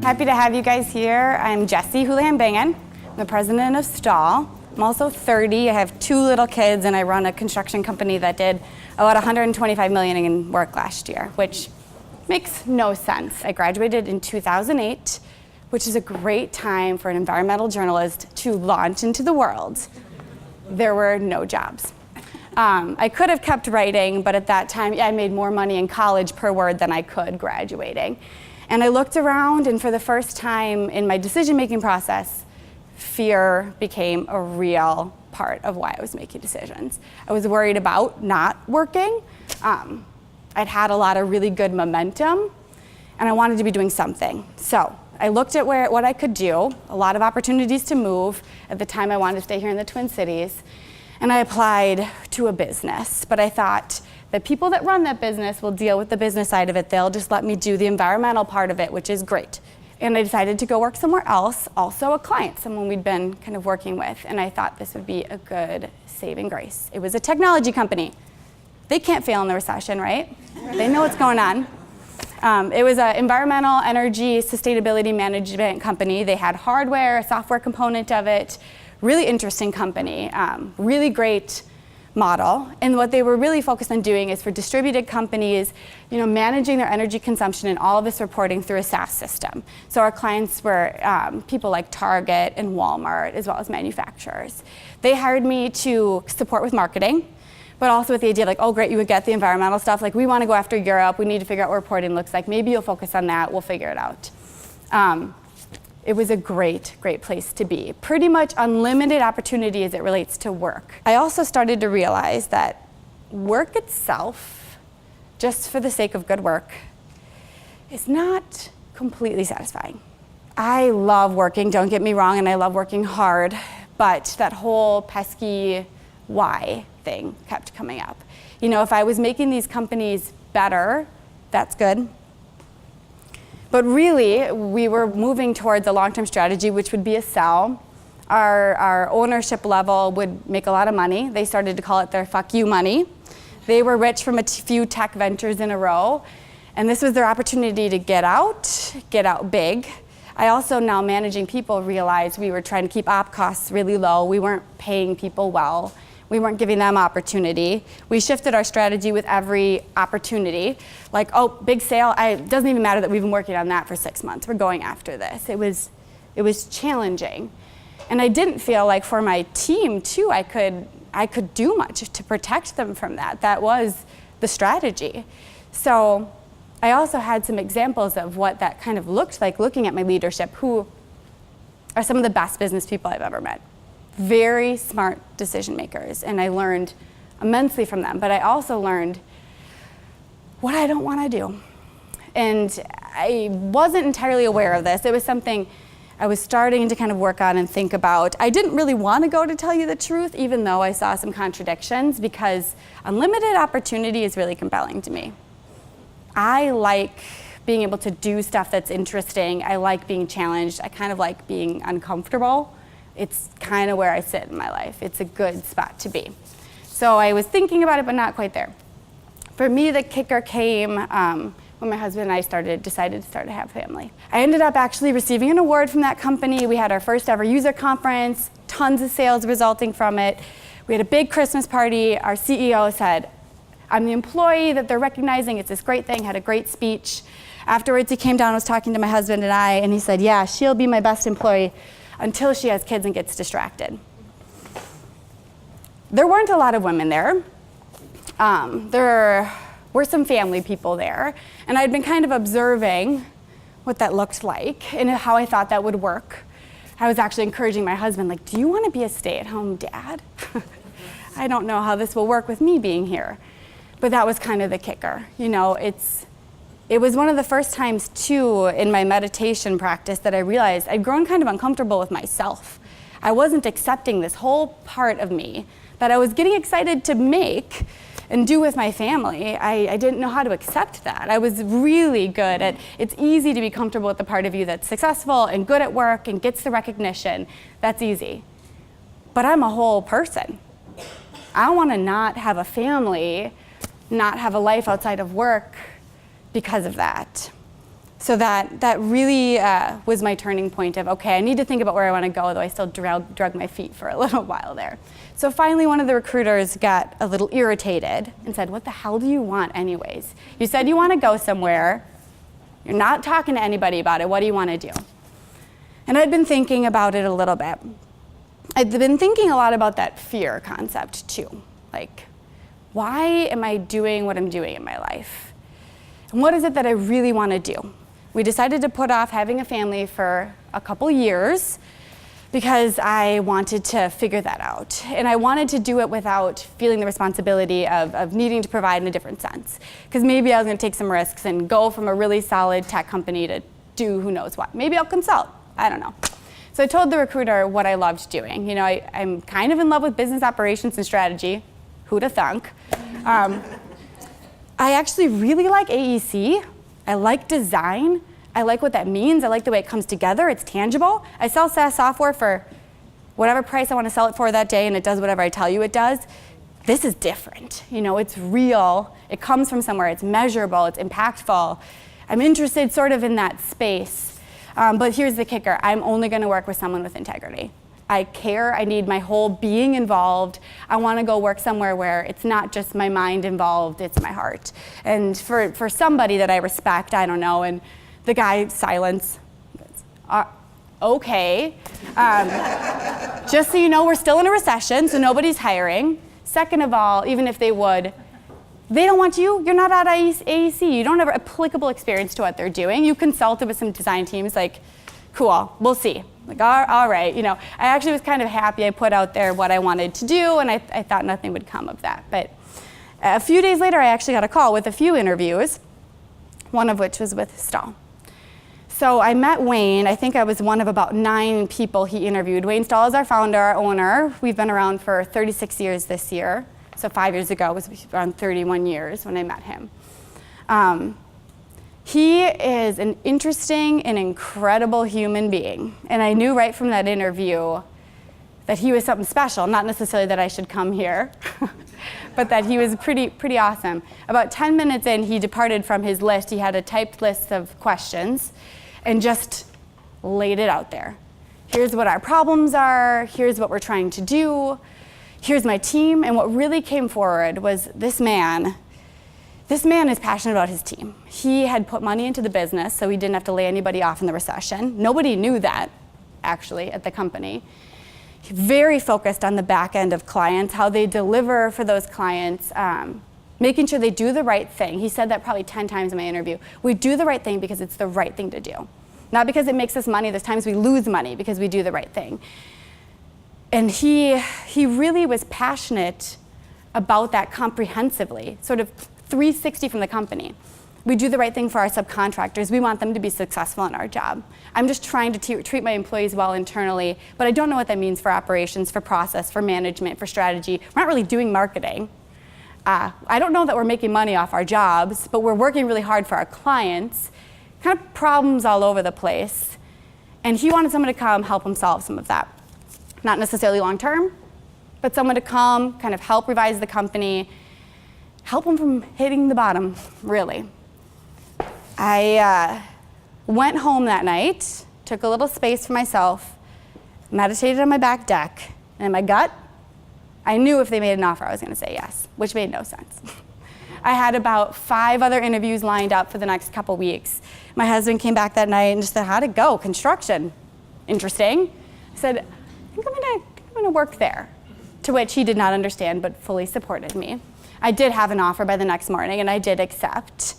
Happy to have you guys here. I'm Jessie Houlihan Bingen. I'm the president of Stahl. I'm also 30. I have 2 little kids, and I run a construction company that did about $125 million in work last year, which makes no sense. I graduated in 2008, which is a great time for an environmental journalist to launch into the world. There were no jobs. I could have kept writing, but at that time, I made more money in college per word than I could graduating. And I looked around, and for the first time in my decision-making process, fear became a real part of why I was making decisions. I was worried about not working. I'd had a lot of really good momentum, and I wanted to be doing something. So I looked at what I could do, a lot of opportunities to move. At the time, I wanted to stay here in the Twin Cities, and I applied to a business. But I thought, the people that run that business will deal with the business side of it. They'll just let me do the environmental part of it, which is great. And I decided to go work somewhere else, also a client, someone we'd been kind of working with. And I thought this would be a good saving grace. It was a technology company. They can't fail in the recession, right? They know what's going on. It was an environmental, energy, sustainability management company. They had hardware, a software component of it. Really interesting company, really great model. And what they were really focused on doing is for distributed companies, managing their energy consumption and all of this reporting through a SaaS system. So our clients were people like Target and Walmart, as well as manufacturers. They hired me to support with marketing, but also with the idea of oh great, you would get the environmental stuff. We want to go after Europe. We need to figure out what reporting looks like. Maybe you'll focus on that. We'll figure it out. It was a great, great place to be. Pretty much unlimited opportunity as it relates to work. I also started to realize that work itself, just for the sake of good work, is not completely satisfying. I love working, don't get me wrong, and I love working hard, but that whole pesky why thing kept coming up. If I was making these companies better, that's good. But really, we were moving towards a long-term strategy, which would be a sell. Our ownership level would make a lot of money. They started to call it their fuck you money. They were rich from a few tech ventures in a row. And this was their opportunity to get out big. I also, now managing people, realized we were trying to keep op costs really low. We weren't paying people well. We weren't giving them opportunity. We shifted our strategy with every opportunity. Big sale, it doesn't even matter that we've been working on that for 6 months. We're going after this. It was challenging. And I didn't feel like for my team too, I could do much to protect them from that. That was the strategy. So I also had some examples of what that kind of looked like looking at my leadership, who are some of the best business people I've ever met. Very smart decision makers, and I learned immensely from them. But I also learned what I don't want to do. And I wasn't entirely aware of this. It was something I was starting to kind of work on and think about. I didn't really want to go, to tell you the truth, even though I saw some contradictions, because unlimited opportunity is really compelling to me. I like being able to do stuff that's interesting. I like being challenged. I kind of like being uncomfortable. It's kind of where I sit in my life. It's a good spot to be. So I was thinking about it, but not quite there. For me, the kicker came when my husband and I decided to start a have family. I ended up actually receiving an award from that company. We had our first ever user conference, tons of sales resulting from it. We had a big Christmas party. Our CEO said, I'm the employee that they're recognizing. It's this great thing, had a great speech. Afterwards, he came down and was talking to my husband and I, and he said, yeah, she'll be my best employee until she has kids and gets distracted. There weren't a lot of women there. There were some family people there, and I'd been kind of observing what that looked like and how I thought that would work. I was actually encouraging my husband, do you want to be a stay-at-home dad? I don't know how this will work with me being here. But that was kind of the kicker. It was one of the first times, too, in my meditation practice that I realized I'd grown kind of uncomfortable with myself. I wasn't accepting this whole part of me that I was getting excited to make and do with my family. I didn't know how to accept that. I was really good at, it's easy to be comfortable with the part of you that's successful and good at work and gets the recognition. That's easy. But I'm a whole person. I want to not have a family, not have a life outside of work because of that. So that really was my turning point of, okay, I need to think about where I want to go, though I still drug my feet for a little while there. So finally one of the recruiters got a little irritated and said, what the hell do you want anyways? You said you want to go somewhere. You're not talking to anybody about it. What do you want to do? And I'd been thinking about it a little bit. I'd been thinking a lot about that fear concept too. Like, why am I doing what I'm doing in my life? And what is it that I really want to do? We decided to put off having a family for a couple years because I wanted to figure that out. And I wanted to do it without feeling the responsibility of needing to provide in a different sense. Because maybe I was going to take some risks and go from a really solid tech company to do who knows what. Maybe I'll consult. I don't know. So I told the recruiter what I loved doing. You know, I'm kind of in love with business operations and strategy. Who'da thunk? I actually really like AEC. I like design. I like what that means. I like the way it comes together. It's tangible. I sell SaaS software for whatever price I want to sell it for that day, and it does whatever I tell you it does. This is different. You know, it's real. It comes from somewhere. It's measurable. It's impactful. I'm interested sort of in that space. But here's the kicker. I'm only going to work with someone with integrity. I care. I need my whole being involved. I want to go work somewhere where it's not just my mind involved, it's my heart. And for somebody that I respect, I don't know, and the guy, silence. Okay. Just so you know, we're still in a recession, so nobody's hiring. Second of all, even if they would, they don't want you. You're not at AEC. You don't have applicable experience to what they're doing. You consulted with some design teams, like, cool, we'll see. Like, all right, you know, I actually was kind of happy I put out there what I wanted to do, and I thought nothing would come of that. But a few days later, I actually got a call with a few interviews, one of which was with Stahl. So I met Wayne. I think I was one of about 9 people he interviewed. Wayne Stahl is our founder, our owner. We've been around for 36 years this year. So 5 years ago was around 31 years when I met him. He is an interesting and incredible human being. And I knew right from that interview that he was something special, not necessarily that I should come here, but that he was pretty awesome. About 10 minutes in, he departed from his list. He had a typed list of questions and just laid it out there. Here's what our problems are. Here's what we're trying to do. Here's my team. And what really came forward was this man is passionate about his team. He had put money into the business, so he didn't have to lay anybody off in the recession. Nobody knew that, actually, at the company. Very focused on the back end of clients, how they deliver for those clients, making sure they do the right thing. He said that probably 10 times in my interview. We do the right thing because it's the right thing to do. Not because it makes us money. There's times we lose money because we do the right thing. And he really was passionate about that comprehensively, sort of 360 from the company. We do the right thing for our subcontractors. We want them to be successful in our job. I'm just trying to treat my employees well internally, but I don't know what that means for operations, for process, for management, for strategy. We're not really doing marketing. I don't know that we're making money off our jobs, but we're working really hard for our clients. Kind of problems all over the place. And he wanted someone to come help him solve some of that. Not necessarily long term, but someone to come, kind of help revise the company, help them from hitting the bottom, really. I went home that night, took a little space for myself, meditated on my back deck, and in my gut, I knew if they made an offer, I was going to say yes, which made no sense. I had about 5 other interviews lined up for the next couple weeks. My husband came back that night and just said, how'd it go? Construction. Interesting. I said, I think I'm going to work there. To which he did not understand, but fully supported me. I did have an offer by the next morning, and I did accept.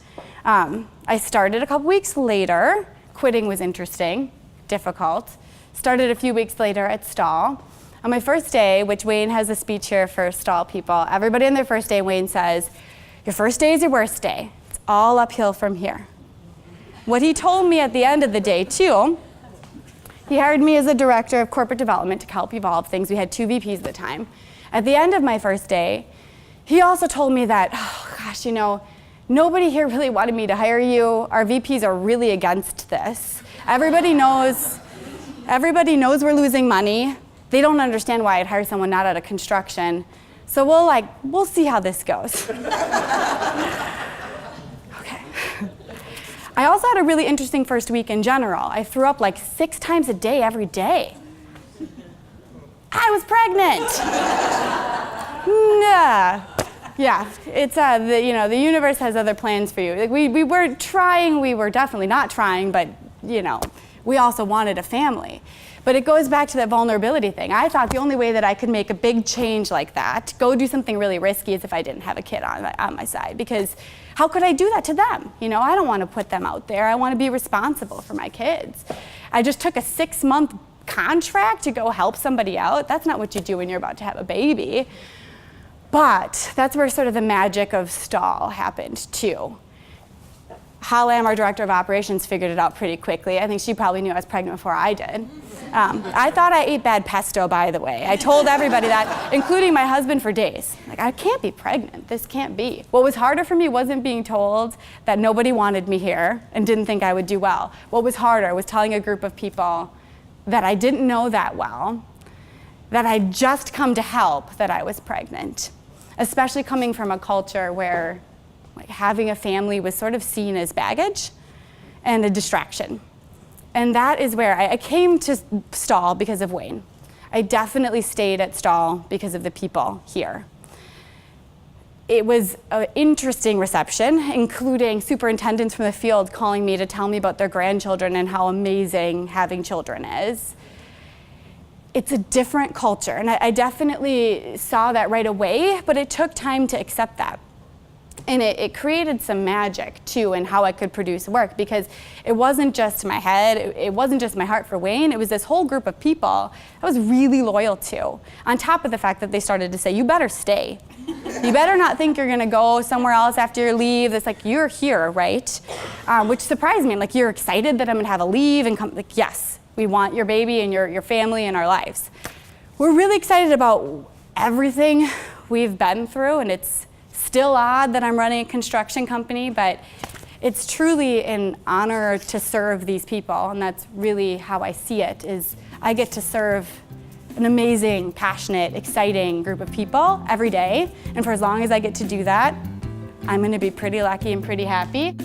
I started a couple weeks later. Quitting was interesting, difficult. Started a few weeks later at Stahl. On my first day, which Wayne has a speech here for Stahl people, everybody on their first day, Wayne says, your first day is your worst day. It's all uphill from here. What he told me at the end of the day, too, he hired me as a director of corporate development to help evolve things. We had 2 VPs at the time. At the end of my first day, he also told me that, oh gosh, you know, nobody here really wanted me to hire you. Our VPs are really against this. Everybody knows we're losing money. They don't understand why I'd hire someone not out of construction. So we'll see how this goes. Okay. I also had a really interesting first week in general. I threw up like 6 times a day, every day. I was pregnant. Nah. Yeah, it's the universe has other plans for you. Like we weren't trying, we were definitely not trying, but we also wanted a family. But it goes back to that vulnerability thing. I thought the only way that I could make a big change like that, go do something really risky, is if I didn't have a kid on my side. Because how could I do that to them? I don't want to put them out there. I want to be responsible for my kids. I just took a 6-month contract to go help somebody out. That's not what you do when you're about to have a baby. But that's where sort of the magic of Stahl happened too. Houlihan, our director of operations, figured it out pretty quickly. I think she probably knew I was pregnant before I did. I thought I ate bad pesto, by the way. I told everybody that, including my husband, for days. Like, I can't be pregnant. This can't be. What was harder for me wasn't being told that nobody wanted me here and didn't think I would do well. What was harder was telling a group of people that I didn't know that well, that I'd just come to help, that I was pregnant. Especially coming from a culture where having a family was sort of seen as baggage and a distraction. And that is where I came to Stahl because of Wayne. I definitely stayed at Stahl because of the people here. It was an interesting reception, including superintendents from the field calling me to tell me about their grandchildren and how amazing having children is. It's a different culture, and I definitely saw that right away, but it took time to accept that. And it created some magic, too, in how I could produce work, because it wasn't just my head, it wasn't just my heart for Wayne, it was this whole group of people I was really loyal to, on top of the fact that they started to say, you better stay. You better not think you're gonna go somewhere else after your leave. It's like, you're here, right? Which surprised me. I'm like, you're excited that I'm gonna have a leave and come, like, yes. We want your baby and your family in our lives. We're really excited about everything we've been through, and it's still odd that I'm running a construction company, but it's truly an honor to serve these people, and that's really how I see it, is I get to serve an amazing, passionate, exciting group of people every day, and for as long as I get to do that, I'm gonna be pretty lucky and pretty happy.